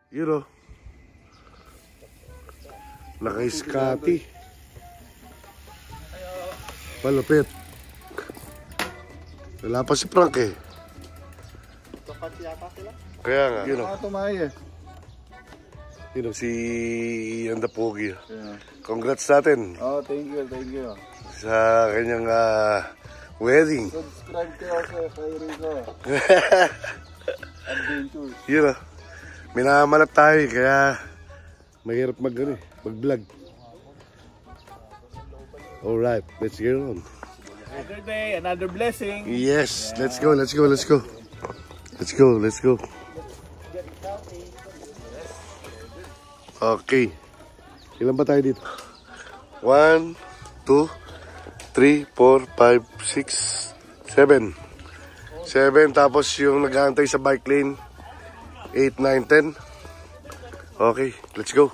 Yun o. Naka-Scotty. Palupit. Wala pa si Frank eh. Kaya nga. Yun o. Yun o, si Ian the Pogi. Congrats natin. Oh, thank you. Sa kanyang wedding. Subscribe kayo sa kay Rico. Adventures. Yun o. Minamalat tayo kaya mahirap mag-vlog. Alright, let's get on. Another day, another blessing. Yes, let's go. Okay. Ilan ba tayo dito? 1, 2, 3, 4, 5, 6, 7. 7 tapos yung nag-aantay sa bike lane 8, 9, 10. Okay, let's go.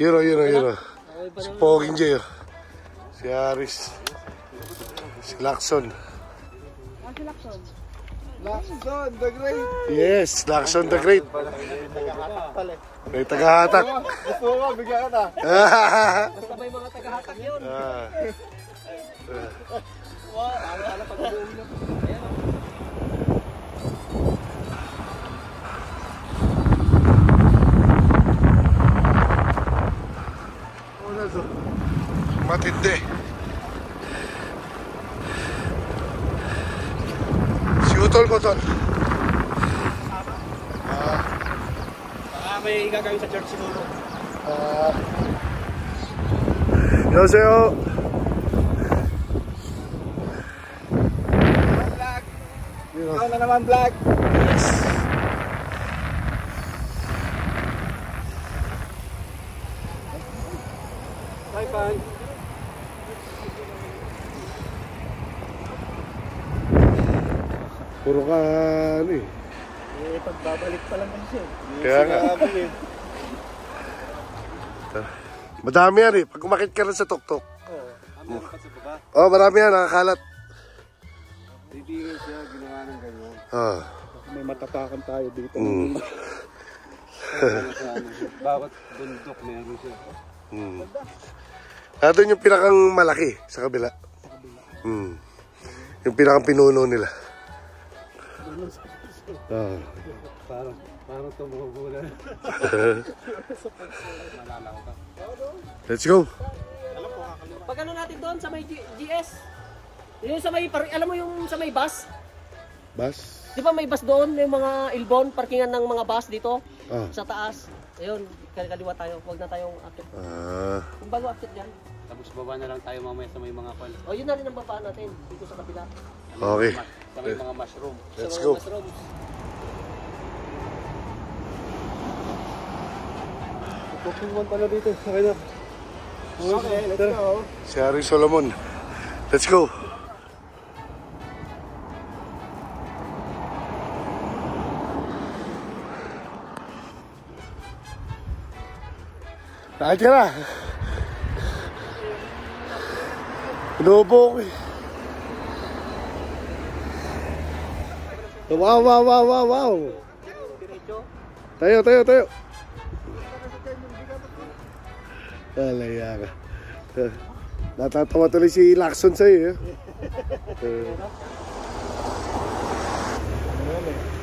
Yun o. Si Poging J. Si Aris. Si Lacson. Lacson the Great. Yes, Lacson the Great. May tagahatak. Gusto mo, bigyan ka na. Basta may mga tagahatak yun. Wow, ala pag-uwi na. Ayan. Matindi. Si Utol mo, Tol. May gagawin sa church siguro. Yoseo. Vlog. Ikaw na naman vlog. Yes. Bye. Puro ka ano eh. Pagbabalik pa lang kasi. Kaya nga. Madami yan eh. Pag umakit ka rin sa tuktok. Oh, marami yan. Nakakalat. Hindi siya ginawa ng ganyan. May matatakan tayo dito. Bawat bundok meron siya. Doon yung pinakang malaki sa kabila. Yung pinakang pinuno nila. Parang tumugulan. Let's go. Pag ano natin doon sa may GS? Yung sa may, alam mo yung sa may bus? Bus? Di ba may bus doon? Yung mga Ilbon, parkingan ng mga bus dito? Sa taas. Ayun, kaliwa tayo. Huwag na tayong akit. Kung bago akit yan. Tapos baba na lang tayo mamaya sa may mga pan. O yun na rin ang baba natin. Dito sa kabila. Okay. Sa may mga mushroom. Let's go. Pokemon pala dito. Okay na. Okay, let's go. Si Harry Solomon. Let's go. Tayo ka na. Pinubo ko eh. Wow. Tayo. Alaya ka. Natatawa tuloy si Lacson sa'yo eh.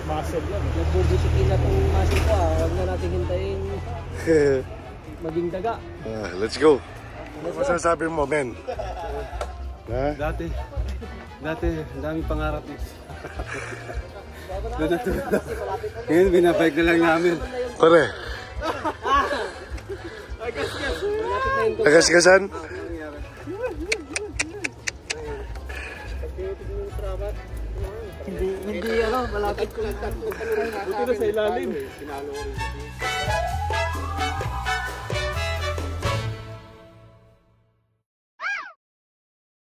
Muscle yan. Nagbubisikin na itong muscle ko. Huwag na natin hintayin maging daga. Let's go. Ano masasabi mo, men? Dati, daming pangarap dito. Ngayon, binabike na lang namin. Pare. Nagasgasan? Hindi malapit ko lang. Buti na sa ilalim.